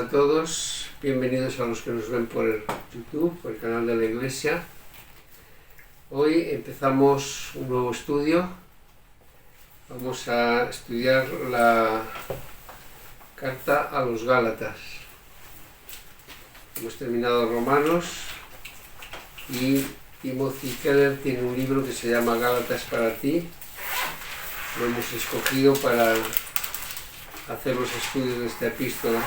a todos, bienvenidos a los que nos ven por YouTube, por el canal de la Iglesia. Hoy empezamos un nuevo estudio. Vamos a estudiar la carta a los Gálatas. Hemos terminado Romanos y Timothy Keller tiene un libro que se llama Gálatas para ti. Lo hemos escogido para hacer los estudios de esta epístola.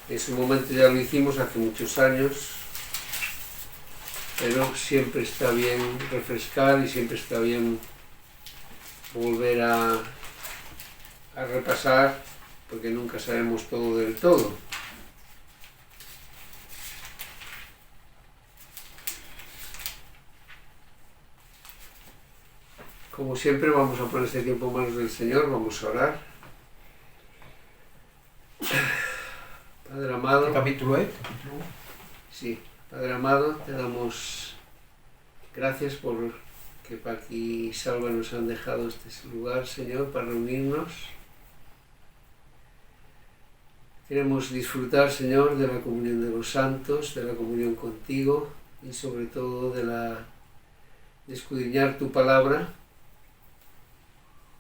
En su momento ya lo hicimos hace muchos años, pero siempre está bien refrescar y siempre está bien volver a repasar, porque nunca sabemos todo del todo. Como siempre, vamos a poner este tiempo en manos del Señor, vamos a orar. Padre amado, ¿Qué capítulo es? Sí, Padre amado, te damos gracias por que Paqui y Salva nos han dejado este lugar, Señor, para reunirnos. Queremos disfrutar, Señor, de la comunión de los santos, de la comunión contigo y sobre todo de escudriñar tu palabra.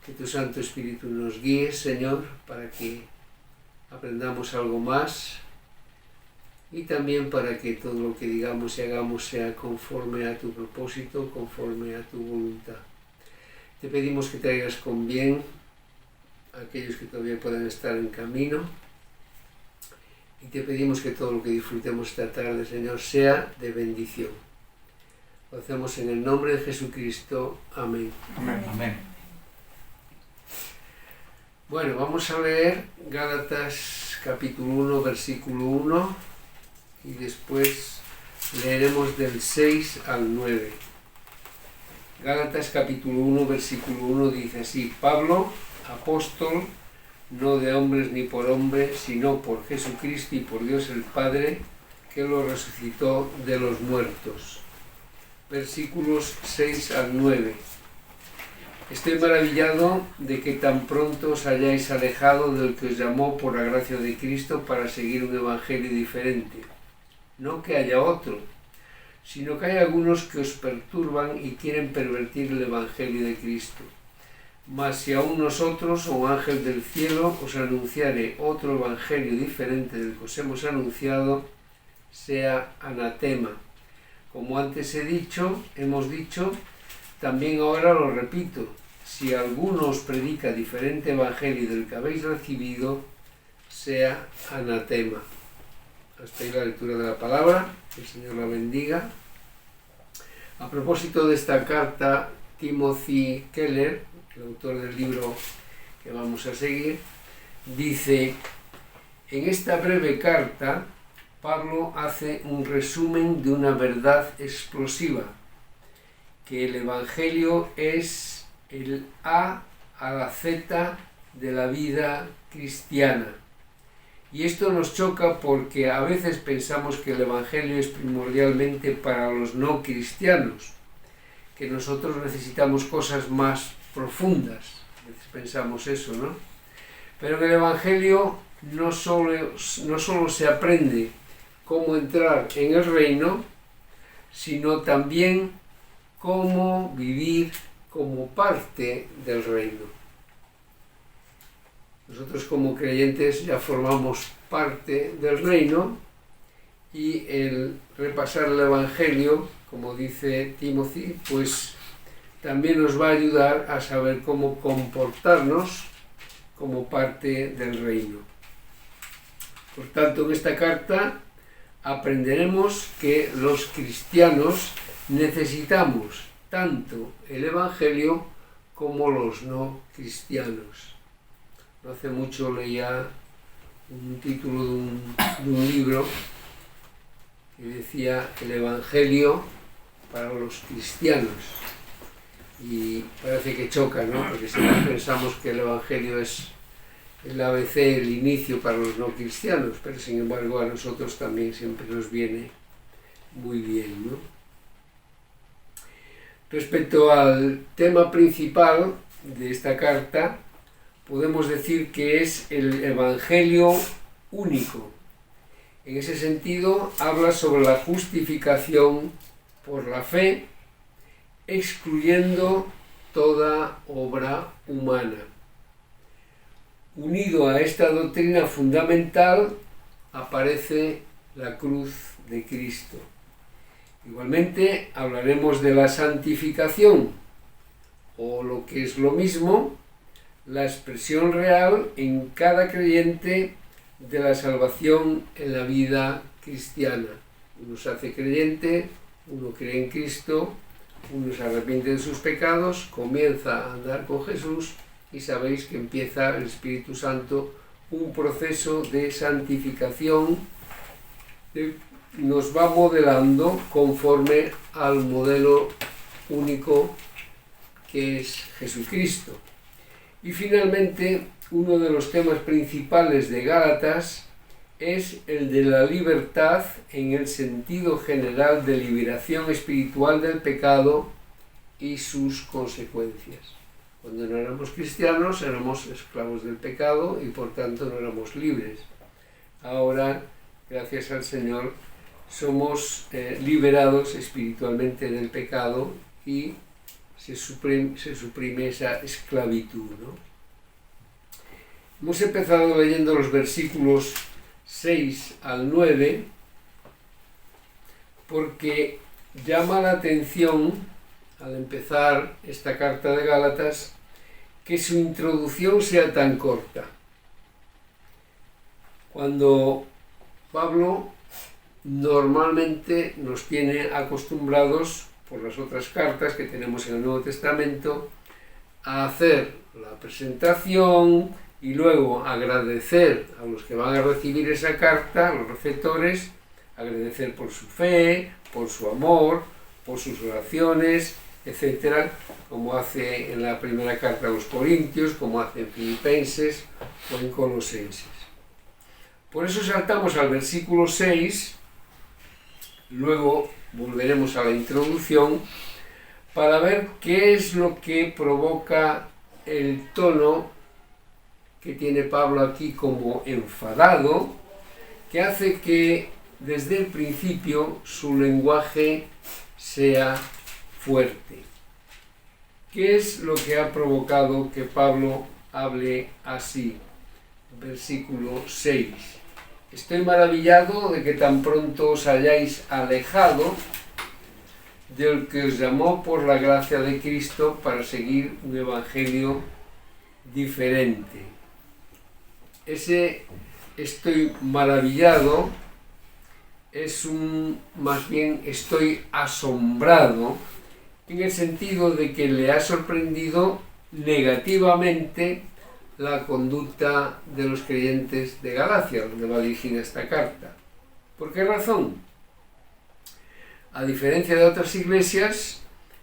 Que tu Santo Espíritu nos guíe, Señor, para que aprendamos algo más y también para que todo lo que digamos y hagamos sea conforme a tu propósito, conforme a tu voluntad. Te pedimos que traigas con bien a aquellos que todavía puedan estar en camino y te pedimos que todo lo que disfrutemos esta tarde, Señor, sea de bendición. Lo hacemos en el nombre de Jesucristo. Amén. Amén. Amén. Bueno, vamos a leer Gálatas capítulo 1, versículo 1 y después leeremos del 6 al 9. Gálatas capítulo 1, versículo 1 dice así: Pablo, apóstol, no de hombres ni por hombre, sino por Jesucristo y por Dios el Padre, que lo resucitó de los muertos. Versículos 6 al 9. Estoy maravillado de que tan pronto os hayáis alejado del que os llamó por la gracia de Cristo para seguir un evangelio diferente. No que haya otro, sino que hay algunos que os perturban y quieren pervertir el evangelio de Cristo. Mas si aún nosotros o un ángel del cielo os anunciare otro evangelio diferente del que os hemos anunciado, sea anatema. Como antes hemos dicho, también ahora lo repito: si alguno os predica diferente evangelio del que habéis recibido, sea anatema. Hasta ahí la lectura de la palabra. Que el Señor la bendiga. A propósito de esta carta, Timothy Keller, el autor del libro que vamos a seguir, dice: en esta breve carta, Pablo hace un resumen de una verdad explosiva, que el Evangelio es el A a la Z de la vida cristiana. Y esto nos choca porque a veces pensamos que el Evangelio es primordialmente para los no cristianos, que nosotros necesitamos cosas más profundas. A veces pensamos eso, ¿no? Pero en el Evangelio no solo se aprende cómo entrar en el reino, sino también cómo vivir como parte del reino. Nosotros como creyentes ya formamos parte del reino y el repasar el Evangelio, como dice Timothy, pues también nos va a ayudar a saber cómo comportarnos como parte del reino. Por tanto, en esta carta aprenderemos que los cristianos necesitamos tanto el Evangelio como los no cristianos. No hace mucho leía un título de un libro que decía el Evangelio para los cristianos. Y parece que choca, ¿no? Porque siempre pensamos que el Evangelio es el ABC, el inicio para los no cristianos, pero sin embargo a nosotros también siempre nos viene muy bien, ¿no? Respecto al tema principal de esta carta, podemos decir que es el Evangelio único. En ese sentido, habla sobre la justificación por la fe, excluyendo toda obra humana. Unido a esta doctrina fundamental aparece la cruz de Cristo. Igualmente hablaremos de la santificación, o lo que es lo mismo, la expresión real en cada creyente de la salvación en la vida cristiana. Uno se hace creyente, uno cree en Cristo, uno se arrepiente de sus pecados, comienza a andar con Jesús y sabéis que empieza el Espíritu Santo un proceso de santificación, nos va modelando conforme al modelo único que es Jesucristo. Y finalmente, uno de los temas principales de Gálatas es el de la libertad en el sentido general de liberación espiritual del pecado y sus consecuencias. Cuando no éramos cristianos éramos esclavos del pecado y por tanto no éramos libres. Ahora, gracias al Señor, somos liberados espiritualmente del pecado y se suprime esa esclavitud, ¿no? Hemos empezado leyendo los versículos 6 al 9 porque llama la atención al empezar esta carta de Gálatas que su introducción sea tan corta. Cuando Pablo normalmente nos tiene acostumbrados, por las otras cartas que tenemos en el Nuevo Testamento, a hacer la presentación y luego agradecer a los que van a recibir esa carta, a los receptores, agradecer por su fe, por su amor, por sus oraciones, etcétera, como hace en la primera carta a los Corintios, como hace en Filipenses o en Colosenses. Por eso saltamos al versículo 6, luego volveremos a la introducción para ver qué es lo que provoca el tono que tiene Pablo aquí como enfadado, que hace que desde el principio su lenguaje sea fuerte. ¿Qué es lo que ha provocado que Pablo hable así? Versículo 6. Estoy maravillado de que tan pronto os hayáis alejado del que os llamó por la gracia de Cristo para seguir un evangelio diferente. Ese estoy maravillado es más bien estoy asombrado, en el sentido de que le ha sorprendido negativamente la conducta de los creyentes de Galacia, donde va dirigida esta carta. ¿Por qué razón? A diferencia de otras iglesias,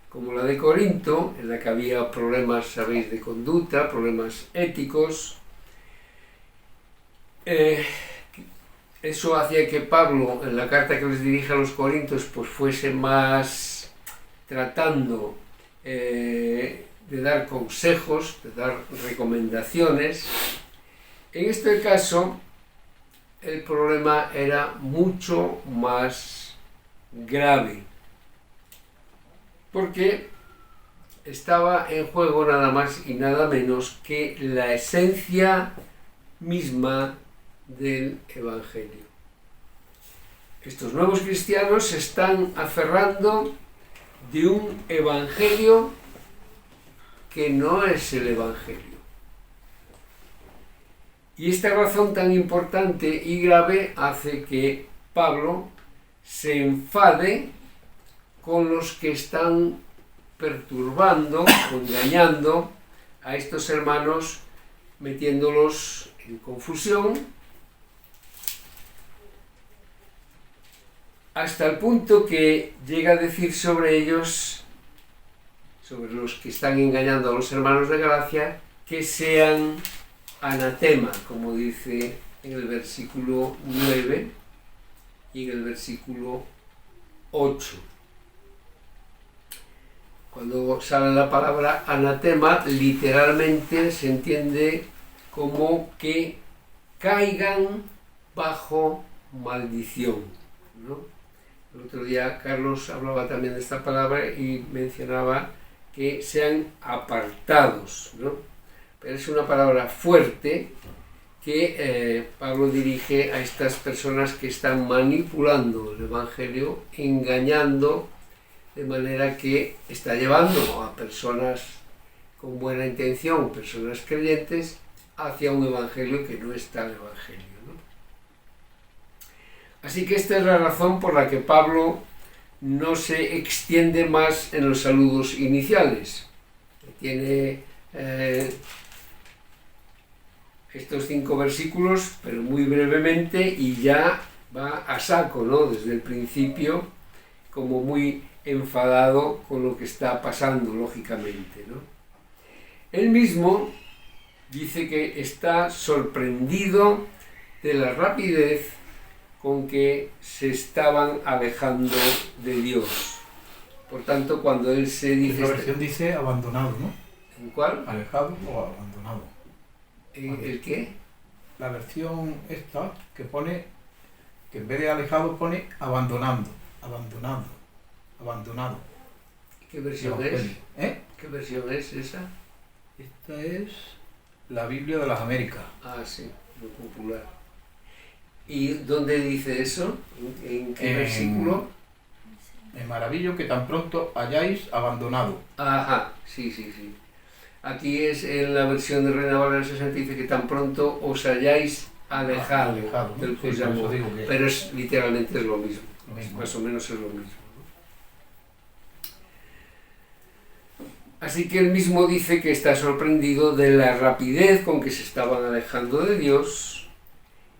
como la de Corinto, en la que había problemas, sabéis, de conducta, problemas éticos, eso hacía que Pablo, en la carta que les dirige a los Corintios, pues fuese más tratando de dar consejos, de dar recomendaciones. En este caso, el problema era mucho más grave, porque estaba en juego nada más y nada menos que la esencia misma del Evangelio. Estos nuevos cristianos se están aferrando de un Evangelio que no es el Evangelio. Y esta razón tan importante y grave hace que Pablo se enfade con los que están perturbando o engañando a estos hermanos, metiéndolos en confusión, hasta el punto que llega a decir sobre ellos, sobre los que están engañando a los hermanos de Galacia, que sean anatema, como dice en el versículo 9 y en el versículo 8. Cuando sale la palabra anatema, literalmente se entiende como que caigan bajo maldición, ¿no? El otro día Carlos hablaba también de esta palabra y mencionaba que sean apartados, ¿no? Pero es una palabra fuerte que Pablo dirige a estas personas que están manipulando el Evangelio, engañando, de manera que está llevando a personas con buena intención, personas creyentes, hacia un Evangelio que no está el Evangelio, ¿no? Así que esta es la razón por la que Pablo no se extiende más en los saludos iniciales. Tiene estos 5 versículos, pero muy brevemente, y ya va a saco, ¿no? Desde el principio, como muy enfadado con lo que está pasando, lógicamente, ¿no? Él mismo dice que está sorprendido de la rapidez con que se estaban alejando de Dios. Por tanto, cuando él se dice... La versión dice abandonado, ¿no? ¿En cuál? Alejado o abandonado. ¿El qué? La versión esta que pone, que en vez de alejado pone abandonando, abandonado, abandonado. ¿Qué versión es? ¿Eh? ¿Qué versión es esa? Esta es la Biblia de las Américas. Ah, sí, muy popular. ¿Y dónde dice eso? ¿En qué versículo? Me maravillo que tan pronto hayáis abandonado. Ajá, sí. Aquí es en la versión de Reina Valera 60, dice que tan pronto os hayáis alejado del ¿no? Sí, amor. que... Pero literalmente es lo mismo. Lo mismo. Más o menos es lo mismo, ¿no? Así que él mismo dice que está sorprendido de la rapidez con que se estaban alejando de Dios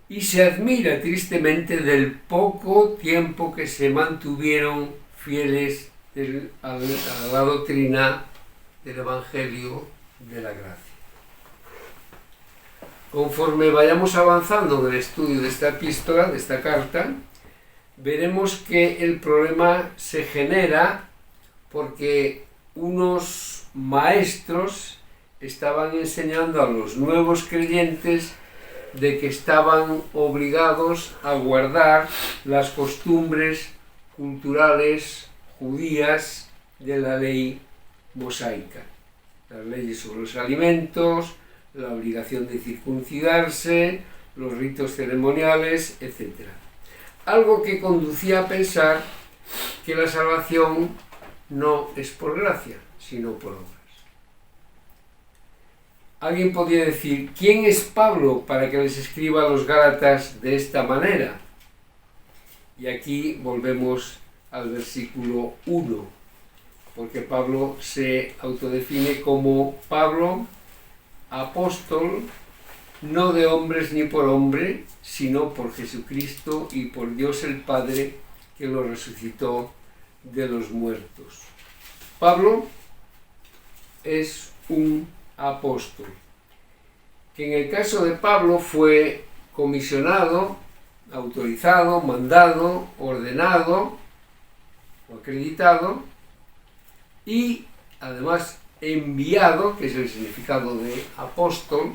y se admira tristemente del poco tiempo que se mantuvieron fieles a la doctrina del Evangelio de la gracia. Conforme vayamos avanzando en el estudio de esta epístola, de esta carta, veremos que el problema se genera porque unos maestros estaban enseñando a los nuevos creyentes de que estaban obligados a guardar las costumbres culturales judías de la ley mosaica, las leyes sobre los alimentos, la obligación de circuncidarse, los ritos ceremoniales, etc. Algo que conducía a pensar que la salvación no es por gracia, sino por obras. Alguien podría decir, ¿quién es Pablo para que les escriba a los Gálatas de esta manera? Y aquí volvemos al versículo 1, porque Pablo se autodefine como Pablo, apóstol, no de hombres ni por hombre, sino por Jesucristo y por Dios el Padre, que lo resucitó de los muertos. Pablo es un apóstol, que en el caso de Pablo fue comisionado, autorizado, mandado, ordenado o acreditado y además enviado, que es el significado de apóstol,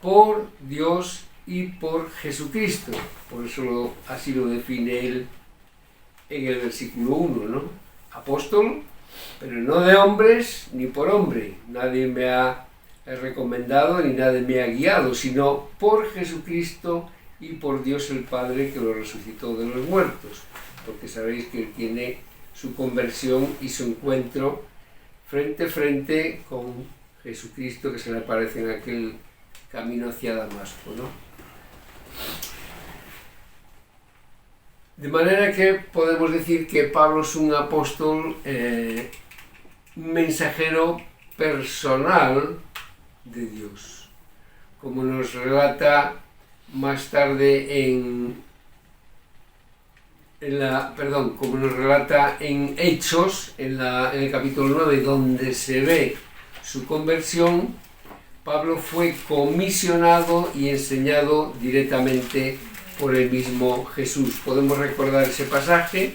por Dios y por Jesucristo. Por eso así lo define él en el versículo 1, ¿no? Apóstol, pero no de hombres ni por hombre. Nadie me ha recomendado ni nadie me ha guiado, sino por Jesucristo y por Dios el Padre, que lo resucitó de los muertos. Porque sabéis que él tiene su conversión y su encuentro frente a frente con Jesucristo, que se le aparece en aquel camino hacia Damasco, ¿no? De manera que podemos decir que Pablo es un apóstol, un mensajero personal de Dios, como nos relata más tarde como nos relata en Hechos, en el capítulo 9, donde se ve su conversión. Pablo fue comisionado y enseñado directamente por el mismo Jesús. Podemos recordar ese pasaje,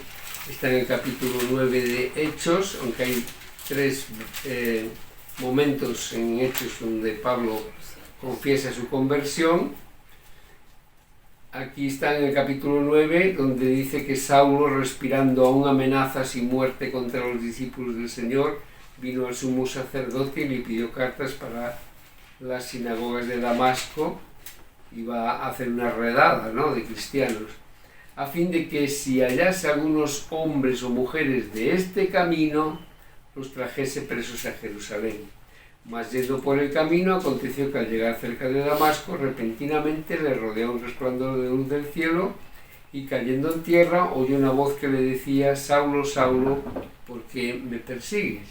está en el capítulo 9 de Hechos, aunque hay 3 momentos en Hechos donde Pablo confiesa su conversión. aquí está en el capítulo 9, donde dice que Saulo, respirando aún amenazas y muerte contra los discípulos del Señor, vino al sumo sacerdote y le pidió cartas para las sinagogas de Damasco. Iba a hacer una redada, ¿no?, de cristianos, a fin de que si hallase algunos hombres o mujeres de este camino, los trajese presos a Jerusalén. Mas yendo por el camino, aconteció que al llegar cerca de Damasco, repentinamente le rodeó un resplandor de luz del cielo, y cayendo en tierra, oyó una voz que le decía: Saulo, Saulo, ¿por qué me persigues?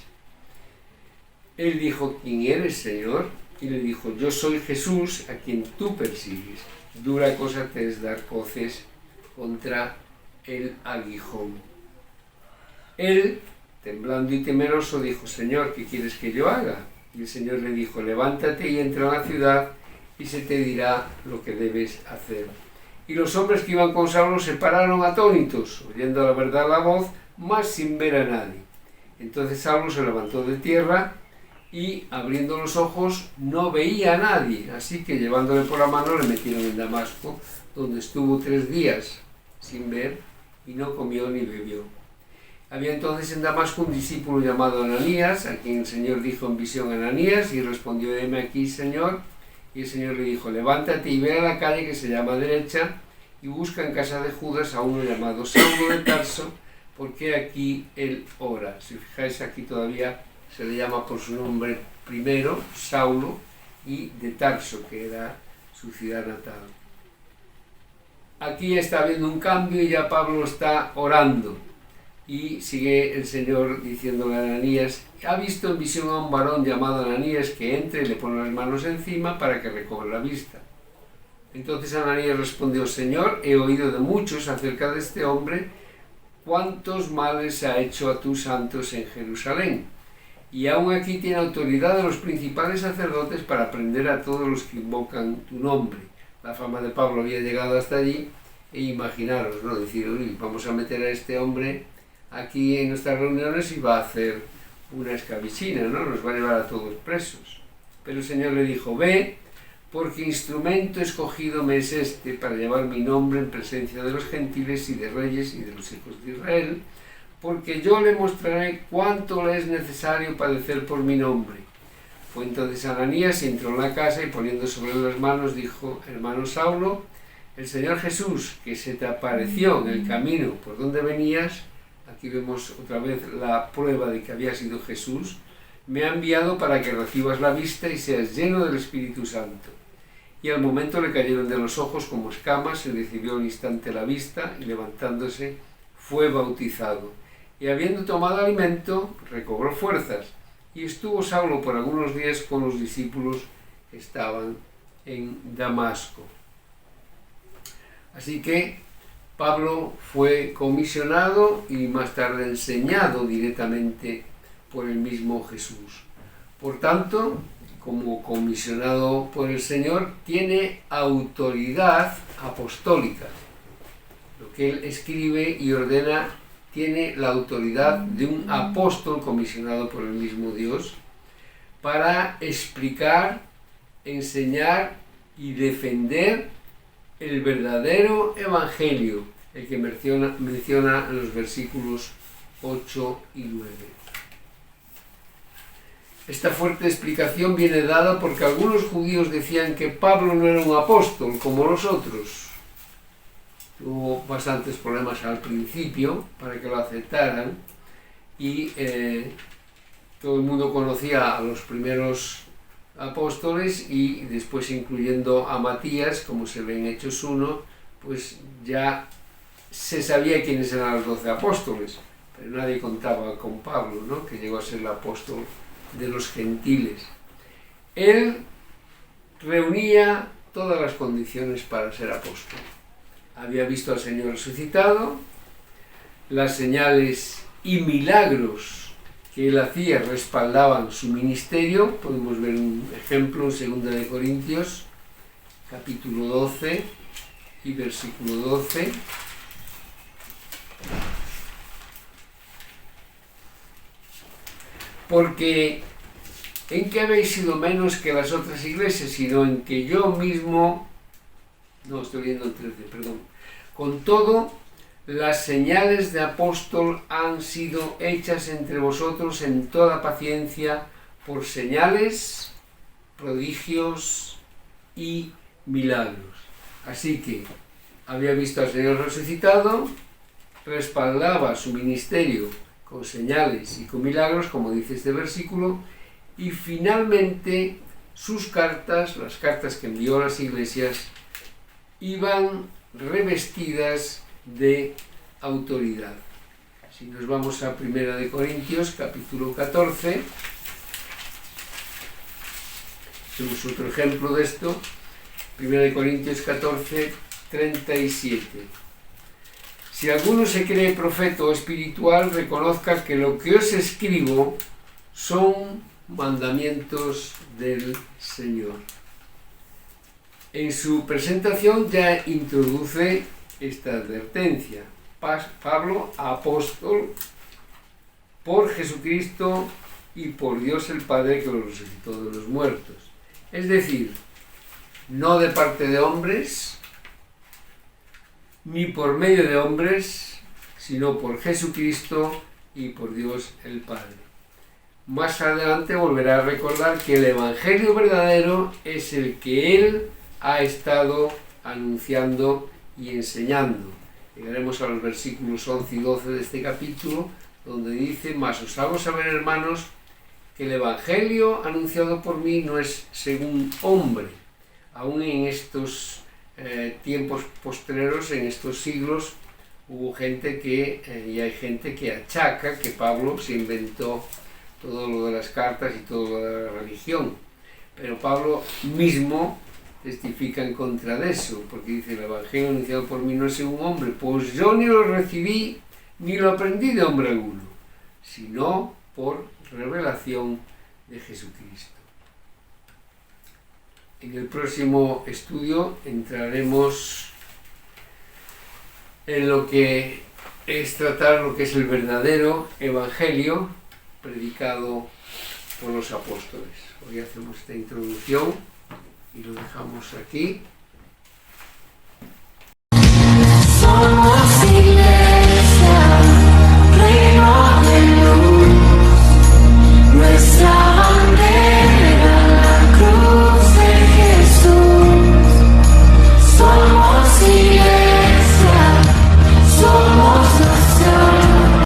Él dijo: ¿Quién eres, Señor? Y le dijo: Yo soy Jesús, a quien tú persigues. Dura cosa te es dar coces contra el aguijón. Él, temblando y temeroso, dijo: Señor, ¿qué quieres que yo haga? Y el Señor le dijo: levántate y entra a la ciudad, y se te dirá lo que debes hacer. Y los hombres que iban con Saulo se pararon atónitos, oyendo la verdad la voz, mas sin ver a nadie. Entonces Saulo se levantó de tierra, y abriendo los ojos no veía a nadie, así que llevándole por la mano le metieron en Damasco, donde estuvo 3 días sin ver, y no comió ni bebió. Había entonces en Damasco un discípulo llamado Ananías, a quien el Señor dijo en visión: Ananías, y respondió: heme aquí, Señor. Y el Señor le dijo: levántate y ve a la calle que se llama Derecha, y busca en casa de Judas a uno llamado Saulo de Tarso, porque aquí él ora. Si fijáis, aquí todavía se le llama por su nombre primero, Saulo, y de Tarso, que era su ciudad natal. Aquí está habiendo un cambio y ya Pablo está orando. Y sigue el Señor diciéndole a Ananías: ha visto en visión a un varón llamado Ananías que entre y le pone las manos encima para que recobre la vista. Entonces Ananías respondió: Señor, he oído de muchos acerca de este hombre, cuántos males ha hecho a tus santos en Jerusalén. Y aún aquí tiene autoridad de los principales sacerdotes para prender a todos los que invocan tu nombre. La fama de Pablo había llegado hasta allí, e imaginaros, ¿no?, decir: uy, vamos a meter a este hombre aquí en nuestras reuniones y va a hacer una escabechina, ¿no?, nos va a llevar a todos presos. Pero el Señor le dijo: ve, porque instrumento escogido me es este para llevar mi nombre en presencia de los gentiles y de reyes y de los hijos de Israel, porque yo le mostraré cuánto le es necesario padecer por mi nombre. Fue entonces Ananías y entró en la casa, y poniendo sobre él las manos dijo: hermano Saulo, el Señor Jesús, que se te apareció en el camino por donde venías, aquí vemos otra vez la prueba de que había sido Jesús, me ha enviado para que recibas la vista y seas lleno del Espíritu Santo. Y al momento le cayeron de los ojos como escamas, se recibió al instante la vista, y levantándose fue bautizado. Y habiendo tomado alimento, recobró fuerzas, y estuvo Saulo por algunos días con los discípulos que estaban en Damasco. Así que Pablo fue comisionado y más tarde enseñado directamente por el mismo Jesús. Por tanto, como comisionado por el Señor, tiene autoridad apostólica. Lo que él escribe y ordena tiene la autoridad de un apóstol comisionado por el mismo Dios para explicar, enseñar y defender el verdadero evangelio, el que menciona en los versículos 8 y 9. Esta fuerte explicación viene dada porque algunos judíos decían que Pablo no era un apóstol como los otros. Tuvo bastantes problemas al principio para que lo aceptaran, y todo el mundo conocía a los primeros apóstoles, y después, incluyendo a Matías, como se ve en Hechos 1, pues ya se sabía quiénes eran los 12 apóstoles, pero nadie contaba con Pablo, ¿no?, que llegó a ser el apóstol de los gentiles. Él reunía todas las condiciones para ser apóstol. Había visto al Señor resucitado, las señales y milagros que él hacía respaldaban su ministerio. Podemos ver un ejemplo en 2 de Corintios, capítulo 12 y versículo 12. Porque ¿en qué habéis sido menos que las otras iglesias? Sino en que yo mismo No, estoy leyendo el 13, perdón. Con todo, las señales de apóstol han sido hechas entre vosotros en toda paciencia por señales, prodigios y milagros. Así que había visto al Señor resucitado, respaldaba su ministerio con señales y con milagros, como dice este versículo, y finalmente sus cartas, las cartas que envió a las iglesias, iban revestidas de autoridad. Si nos vamos a 1 de Corintios, capítulo 14, tenemos otro ejemplo de esto. 1 de Corintios 14, 37. Si alguno se cree profeta o espiritual, reconozca que lo que os escribo son mandamientos del Señor. En su presentación ya introduce esta advertencia. Pablo, apóstol, por Jesucristo y por Dios el Padre que lo resucitó de los muertos. Es decir, no de parte de hombres, ni por medio de hombres, sino por Jesucristo y por Dios el Padre. Más adelante volverá a recordar que el Evangelio verdadero es el que él ha estado anunciando y enseñando. Llegaremos a los versículos 11 y 12 de este capítulo, donde dice: mas os hago saber, hermanos, que el Evangelio anunciado por mí no es según hombre. Aún en estos tiempos postreros, en estos siglos, hubo gente que, y hay gente que achaca que Pablo se inventó todo lo de las cartas y todo lo de la religión. Pero Pablo mismo testifica en contra de eso, porque dice: el Evangelio anunciado por mí no es según hombre, pues yo ni lo recibí ni lo aprendí de hombre alguno, sino por revelación de Jesucristo. En el próximo estudio entraremos en lo que es tratar lo que es el verdadero Evangelio predicado por los apóstoles. Hoy hacemos esta introducción y lo dejamos aquí.